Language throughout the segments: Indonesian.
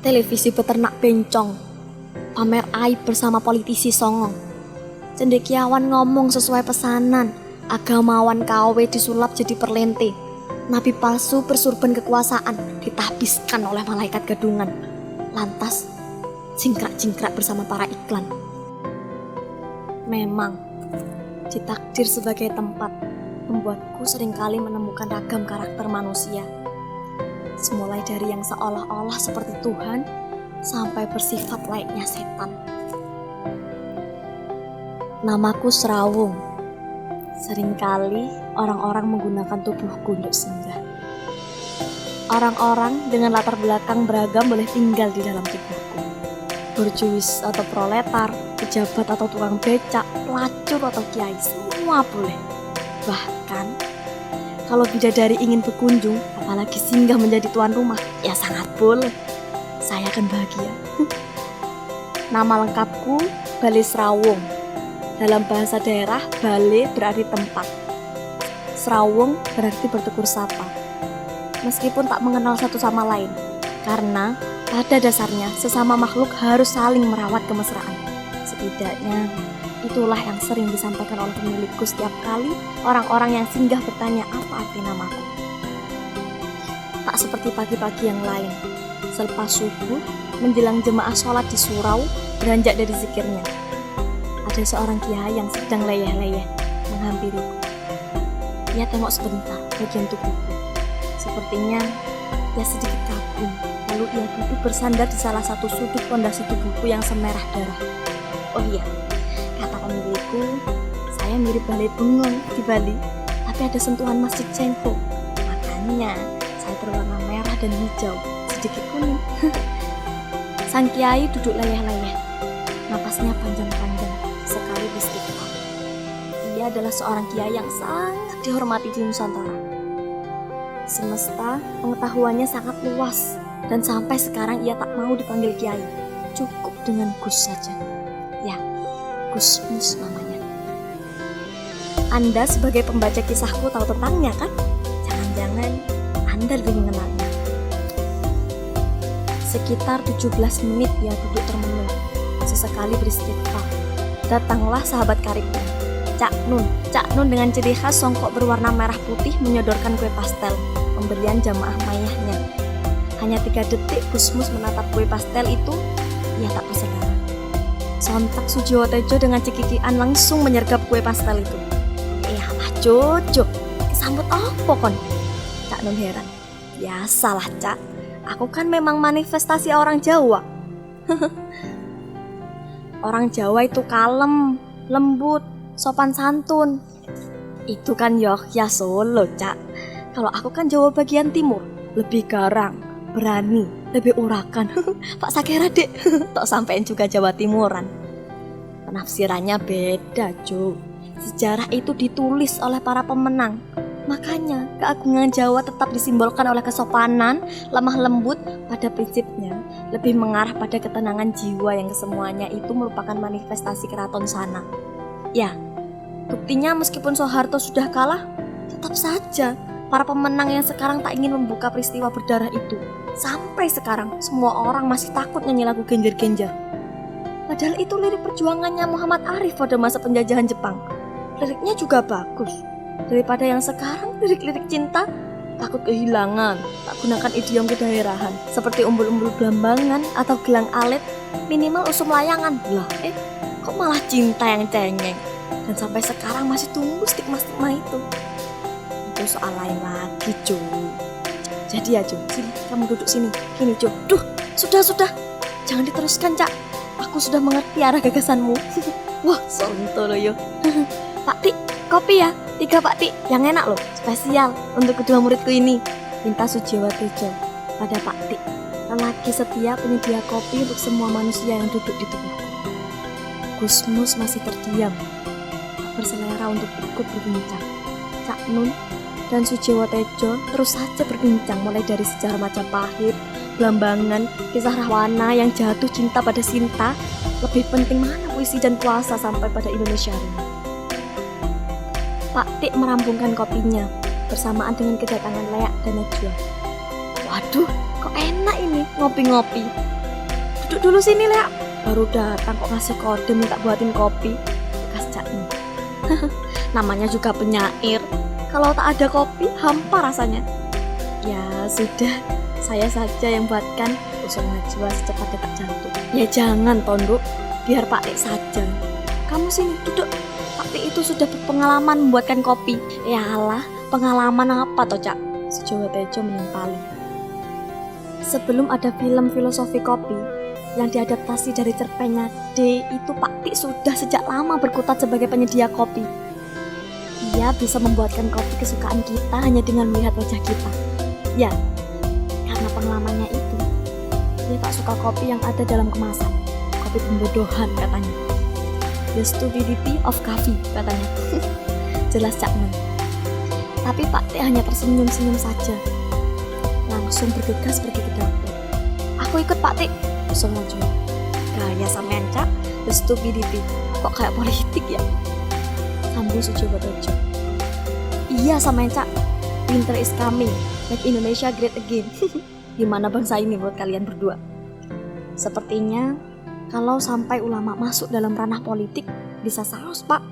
televisi peternak bencong, pamer aib bersama politisi songong, cendekiawan ngomong sesuai pesanan, agamawan KW disulap jadi perlente, nabi palsu bersurban kekuasaan ditahbiskan oleh malaikat gadungan, lantas jingkrak-jingkrak bersama para iklan. Memang ditakdir sebagai tempat membuatku seringkali menemukan ragam karakter manusia, semulai dari yang seolah-olah seperti Tuhan sampai bersifat layaknya setan. Namaku Serawung. Seringkali orang-orang menggunakan tubuhku untuk singgah. Orang-orang dengan latar belakang beragam boleh tinggal di dalam tubuhku. Borjuis atau proletar, pejabat atau tukang becak, pelacur atau kiai, semua boleh. Bahkan kalau bidadari ingin berkunjung, apalagi singgah menjadi tuan rumah, ya sangat boleh. Saya akan bahagia. Nama lengkapku Bale Serawung. Dalam bahasa daerah, Bale berarti tempat, Serawung berarti bertegur sapa. Meskipun tak mengenal satu sama lain, karena pada dasarnya sesama makhluk harus saling merawat kemesraan. Setidaknya itulah yang sering disampaikan oleh pemilikku setiap kali orang-orang yang singgah bertanya apa arti namaku. Tak seperti pagi-pagi yang lain, selepas subuh menjelang jemaah sholat di surau beranjak dari zikirnya, ada seorang kiai yang sedang leyeh-leyeh menghampiriku. Ia tengok sebentar bagian tubuhku, sepertinya ia sedikit kagum. Lalu ia duduk bersandar di salah satu sudut pondasi tubuhku yang semerah darah. Oh iya, kata pemilikku, saya mirip Bale Bengong di Bali, tapi ada sentuhan Masjid Cengho. Makanya saya berwarna merah dan hijau, sedikit kuning. Sang kiai duduk leyeh-leyeh, napasnya panjang-panjang, sekali istighfar. Ia adalah seorang kiai yang sangat dihormati di Nusantara. Semesta pengetahuannya sangat luas, dan sampai sekarang ia tak mau dipanggil kiai, cukup dengan Gus saja. Ya, Gusmus namanya. Anda sebagai pembaca kisahku tahu tentangnya kan? Jangan-jangan Anda lebih mengenalnya. Sekitar 17 menit ia duduk termenung, sesekali beristighfar. Datanglah sahabat karibnya, Cak Nun dengan ciri khas songkok berwarna merah putih menyodorkan kue pastel, pemberian jamaah mayahnya. Hanya 3 detik Gusmus menatap kue pastel itu, ia tak bersaudara. Sontak Sujiwo Tejo dengan cekikian langsung menyergap kue pastel itu. Alah Jojo, kesambut apa kon? Cak Nun heran. Biasalah Cak, aku kan memang manifestasi orang Jawa. Orang Jawa itu kalem, lembut, sopan santun. Itu kan Yogyakarta Solo Cak. Kalau aku kan Jawa bagian timur, lebih garang, berani, lebih urakan. Pak Sakera dek, tok sampein juga Jawa Timuran. Penafsirannya beda Jo. Sejarah itu ditulis oleh para pemenang. Makanya keagungan Jawa tetap disimbolkan oleh kesopanan, lemah lembut, pada prinsipnya lebih mengarah pada ketenangan jiwa yang kesemuanya itu merupakan manifestasi keraton sana. Ya, buktinya meskipun Soeharto sudah kalah, tetap saja para pemenang yang sekarang tak ingin membuka peristiwa berdarah itu. Sampai sekarang semua orang masih takut nyanyi lagu Genjer-Genjer. Padahal itu lirik perjuangannya Muhammad Arif pada masa penjajahan Jepang. Liriknya juga bagus. Daripada yang sekarang lirik-lirik cinta, takut kehilangan, tak gunakan idiom kedaerahan seperti umbul-umbul belambangan atau gelang alit, minimal usum layangan. Lah, kok malah cinta yang cengeng? Dan sampai sekarang masih tumbuh stigma-stigma itu. Itu soal lain lagi, Jo. Jadi ya, Jo, sini, kamu duduk sini. Gini, Jo. Duh, sudah. Jangan diteruskan, Cak. Aku sudah mengerti arah gagasanmu. Wah, sontolo yo. Pak Tik, kopi ya. 3 Pak Tik, yang enak loh. Spesial untuk kedua muridku ini. Pinta Sujiwo Tejo pada Pak Tik, lelaki setia penyedia kopi untuk semua manusia yang duduk di tubuhku. Gusmus masih terdiam, tak berselera untuk ikut berbincang. Cak Nun dan Sujiwo Tejo terus saja berbincang mulai dari sejarah Majapahit, Blambangan, kisah Rahwana yang jatuh cinta pada Sinta. Lebih penting mana puisi dan puasa sampai pada Indonesia Raya. Pak Tik merampungkan kopinya bersamaan dengan kedatangan Leak dan Najwa. Waduh, kok enak ini ngopi-ngopi. Duduk dulu sini Lea. Baru datang kok ngasih kode minta buatin kopi. Bekas Cak Nun. Namanya juga penyair. Kalau tak ada kopi, hampa rasanya. Ya sudah, saya saja yang buatkan, usul Najwa secepat detak jantung. Ya jangan Tonduk, biar Pak Tik saja. Kamu sini duduk. Pak Tik itu sudah berpengalaman membuatkan kopi. Ya alah, pengalaman apa toh Cak? Sujowo Tejo menimpali. Sebelum ada film filosofi kopi yang diadaptasi dari cerpennya D, itu Pak Tik sudah sejak lama berkutat sebagai penyedia kopi. Ia bisa membuatkan kopi kesukaan kita hanya dengan melihat wajah kita. Ya, karena pengalamannya itu, dia tak suka kopi yang ada dalam kemasan. Kopi pembodohan katanya. The stupidity of coffee katanya. Jelas Cak Nun. Tapi Pak Tik hanya tersenyum-senyum saja. Langsung bergegas pergi ke dapur. Aku ikut Pak Tik, usul Najwa. Gaya sampean Cak, the stupidity. Kok kayak politik ya? Sambung Sujowo Tejo. Iya sampean Cak, winter is coming, make Indonesia great again. Gimana bangsa ini buat kalian berdua? Sepertinya kalau sampai ulama masuk dalam ranah politik bisa saus Pak.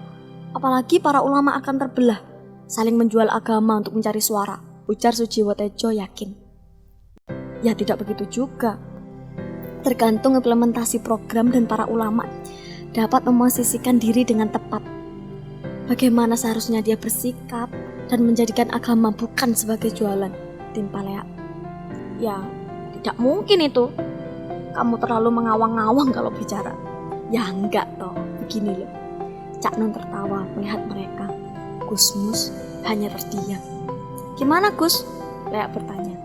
Apalagi para ulama akan terbelah, saling menjual agama untuk mencari suara, ujar Sujowo Tejo yakin. Ya tidak begitu juga. Tergantung implementasi program dan para ulama dapat memosisikan diri dengan tepat. Bagaimana seharusnya dia bersikap dan menjadikan agama bukan sebagai jualan, timpa Lea. Ya tidak mungkin itu. Kamu terlalu mengawang-awang kalau bicara. Ya enggak toh, begini loh. Cak Nun tertawa melihat mereka. Gusmus hanya terdiam. Gimana Gus? Lea bertanya.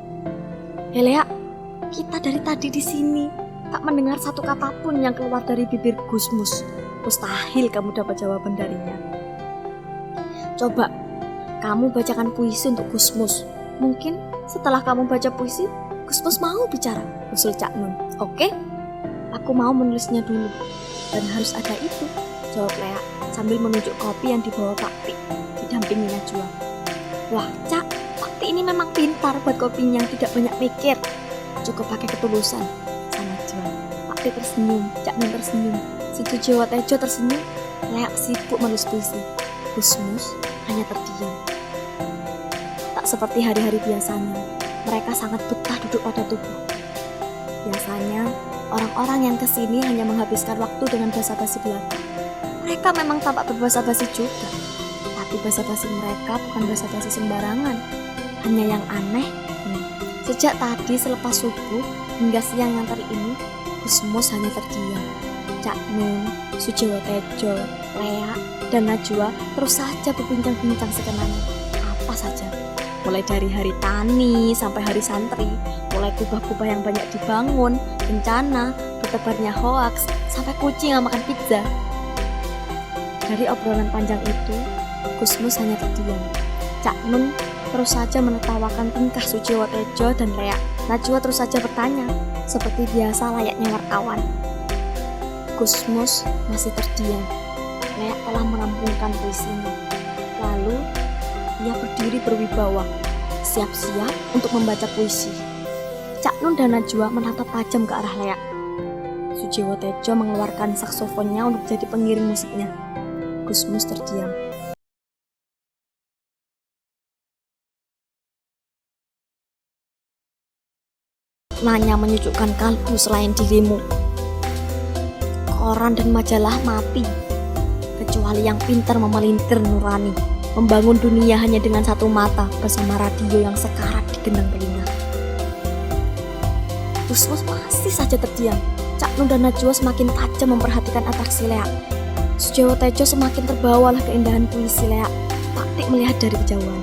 Lea, kita dari tadi di sini tak mendengar satu kata pun yang keluar dari bibir Gusmus. Mustahil kamu dapat jawaban darinya. Coba kamu bacakan puisi untuk Gusmus. Mungkin setelah kamu baca puisi, Gusmus mau bicara, usul Cak Nun. Oke, aku mau menulisnya dulu. Dan harus ada itu, jawab Lea sambil menunjuk kopi yang dibawa Pak Tik didampingi Najwa. Wah Cak, Pak Tik ini memang pintar buat kopinya yang tidak banyak mikir. Cukup pakai ketulusan, sama Najwa. Pak Tik tersenyum, Cak Nun tersenyum, Sujowo Tejo tersenyum. Lea sibuk menulis puisi. Gusmus hanya terdiam. Tak seperti hari-hari biasanya, mereka sangat betah duduk pada tubuh. Biasanya, orang-orang yang kesini hanya menghabiskan waktu dengan basa-basi belaka. Mereka memang tampak berbasa-basi juga, tapi basa-basi mereka bukan basa-basi sembarangan. Hanya yang aneh, sejak tadi selepas subuh hingga siang yang hari ini, Gusmus hanya terdiam. Cak Nun, Sujowo Tejo, Lea, dan Najwa terus saja berbincang-bincang sekenanya. Apa saja, mulai dari hari tani sampai hari santri, mulai kubah-kubah yang banyak dibangun, bencana, bertebarnya hoaks, sampai kucing yang makan pizza. Dari obrolan panjang itu, Gusmus hanya terdiam. Cak Nun terus saja menertawakan tingkah Sujowo Tejo dan Lea. Najwa terus saja bertanya, seperti biasa layaknya wartawan. Gusmus masih terdiam. Lea telah merampungkan puisinya. Lalu, ia berdiri berwibawa, siap-siap untuk membaca puisi. Cak Nun dan Najwa menatap tajam ke arah Lea. Sujowo Tejo mengeluarkan saksofonnya untuk jadi pengiring musiknya. Gusmus terdiam. Nanya menyejukkan kalbu selain dirimu. Koran dan majalah mati, kecuali yang pintar memelintir nurani, membangun dunia hanya dengan satu mata bersama radio yang sekarat di gendang telinga. Gusmus masih saja terdiam. Cak Nun dan Najwa semakin tajam memperhatikan atraksi Lea. Sujowo Tejo semakin terbawa oleh keindahan puisi Lea. Pak Tik melihat dari kejauhan.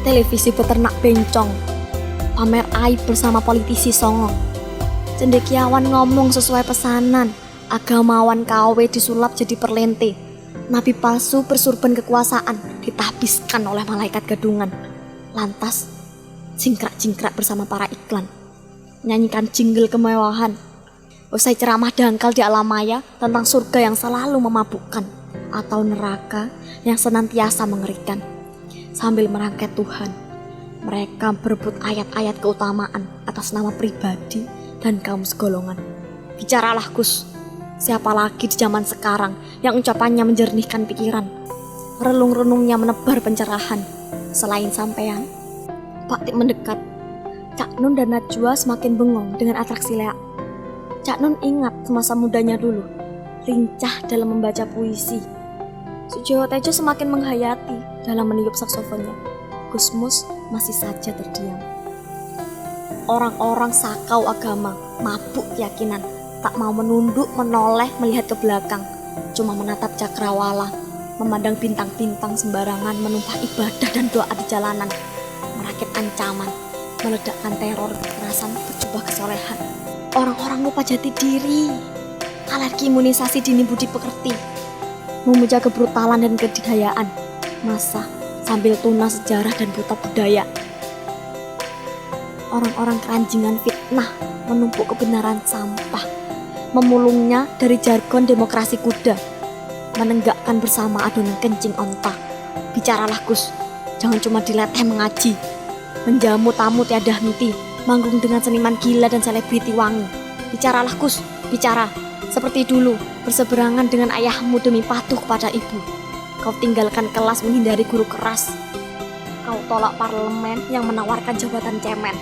Televisi peternak bencong, pamer aib bersama politisi songong. Cendekiawan ngomong sesuai pesanan, agamawan KW disulap jadi perlente, nabi palsu bersurban kekuasaan ditahbiskan oleh malaikat gadungan. Lantas, jingkrak-jingkrak bersama para iklan, nyanyikan jingle kemewahan. Usai ceramah dangkal di alam maya tentang surga yang selalu memabukkan atau neraka yang senantiasa mengerikan. Sambil merangkai Tuhan, mereka berebut ayat-ayat keutamaan atas nama pribadi dan kaum segolongan. Bicaralah Gus, siapa lagi di zaman sekarang yang ucapannya menjernihkan pikiran, relung-relungnya menebar pencerahan, selain sampean? Pak Tik mendekat. Cak Nun dan Najwa semakin bengong dengan atraksi Lea. Cak Nun ingat semasa mudanya dulu, lincah dalam membaca puisi. Sujowo Tejo semakin menghayati dalam meniup saksofonnya. Gusmus masih saja terdiam. Orang-orang sakau agama, mabuk keyakinan, tak mau menunduk, menoleh, melihat ke belakang, cuma menatap cakrawala, memandang bintang-bintang sembarangan, menumpah ibadah dan doa di jalanan, merakit ancaman, meledakkan teror kekerasan berjubah kesolehan. Orang-orang lupa jati diri, alergi imunisasi dini budi pekerti, memuja kebrutalan dan kedikdayaan, masa sambil tunas sejarah dan buta budaya. Orang-orang keranjingan fitnah menumpuk kebenaran sampah, memulungnya dari jargon demokrasi kuda, menenggakkan bersama adonan kencing onta. Bicaralah Gus, jangan cuma dileteh mengaji, menjamu tamu tiada henti, manggung dengan seniman gila dan selebriti wangi. Bicaralah Gus, bicara. Seperti dulu, berseberangan dengan ayahmu demi patuh kepada ibu. Kau tinggalkan kelas menghindari guru keras. Kau tolak parlemen yang menawarkan jabatan cemen.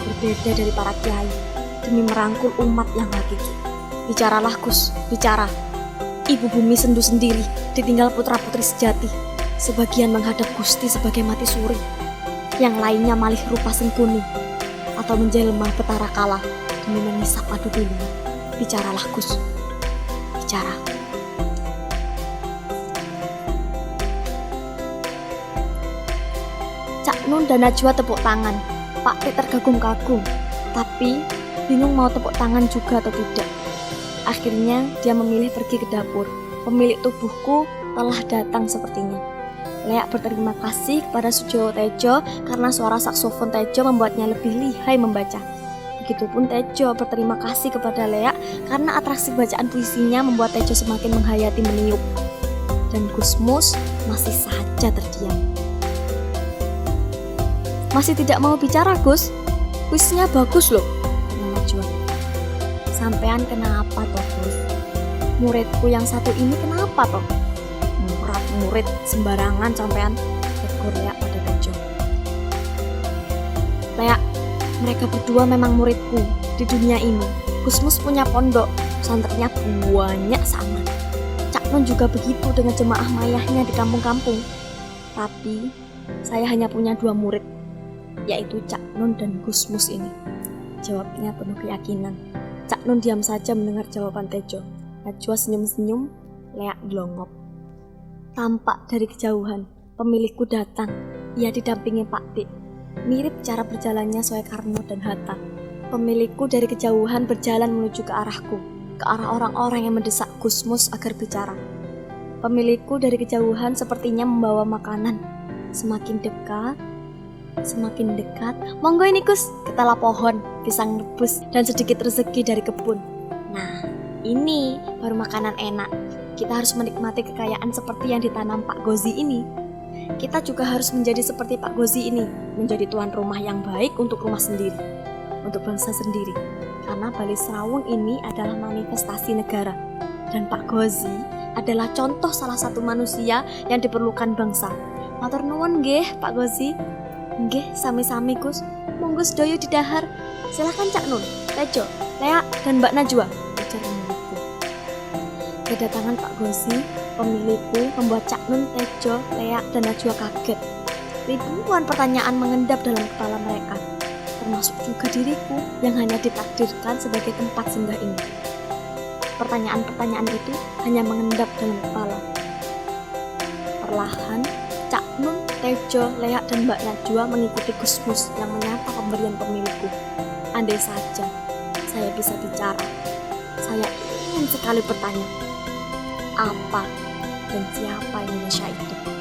Berbeda dari para kiai, demi merangkul umat yang hakiki. Bicaralah Gus, bicara. Ibu bumi sendu sendiri, ditinggal putra-putri sejati. Sebagian menghadap Gusti sebagai mati suri, yang lainnya malih rupa sengkuni, atau menjelma petara kala demi mengisap padu dulu. Bicaralah Gus, bicara. Cak Nun dan Najwa tepuk tangan. Pak Tik terkagum-kagum, tapi bingung mau tepuk tangan juga atau tidak. Akhirnya dia memilih pergi ke dapur. Pemilik tubuhku telah datang sepertinya. Lea berterima kasih kepada Sujowo Tejo karena suara saksofon Tejo membuatnya lebih lihai membaca. Begitupun Tejo berterima kasih kepada Lea karena atraksi bacaan puisinya membuat Tejo semakin menghayati meniup. Dan Gusmus masih saja terdiam. Masih tidak mau bicara Gus? Puisinya bagus loh, kata Najwa. Sampean kenapa toh Gus? Muridku yang satu ini kenapa toh? Murid sembarangan sampean, tegur Lea pada Tejo. Lea, mereka berdua memang muridku di dunia ini. Gusmus punya pondok, santrinya banyak sama. Cak Nun juga begitu dengan jemaah mayahnya di kampung-kampung. Tapi saya hanya punya 2 murid, yaitu Cak Nun dan Gusmus ini. Jawabnya penuh keyakinan. Cak Nun diam saja mendengar jawaban Tejo. Najwa senyum-senyum, Lea gelongop. Tampak dari kejauhan, pemilikku datang. Ia didampingi Pak Tik. Mirip cara berjalannya Soekarno dan Hatta. Pemilikku dari kejauhan berjalan menuju ke arahku, ke arah orang-orang yang mendesak Gusmus agar bicara. Pemilikku dari kejauhan sepertinya membawa makanan. Semakin dekat, monggo ini Gus, ketela pohon, pisang rebus, dan sedikit rezeki dari kebun. Nah, ini baru makanan enak. Kita harus menikmati kekayaan seperti yang ditanam Pak Gozi ini. Kita juga harus menjadi seperti Pak Gozi ini, menjadi tuan rumah yang baik untuk rumah sendiri, untuk bangsa sendiri. Karena Bali Serawung ini adalah manifestasi negara, dan Pak Gozi adalah contoh salah satu manusia yang diperlukan bangsa. Matur nuwun nggih Pak Gozi. Nggih, sami-sami Gus. Monggo sedoyo didahar. Silakan Cak Nun, Tejo, Lea, dan Mbak Najwa. Ujar pemilikku. Kedatangan Pak Gozi, pemilikku, membuat Cak Nun, Tejo, Lea, dan Najwa kaget. Ribuan pertanyaan mengendap dalam kepala mereka, termasuk juga diriku yang hanya ditakdirkan sebagai tempat singgah ini. Pertanyaan-pertanyaan itu hanya mengendap dalam kepala. Perlahan, Cak Nun, Tejo, Lea, dan Mbak Najwa mengikuti Gusmus yang menyapa pemberian pemilikku. Andai saja saya bisa bicara, saya ingin sekali bertanya, apa dan siapa Indonesia itu?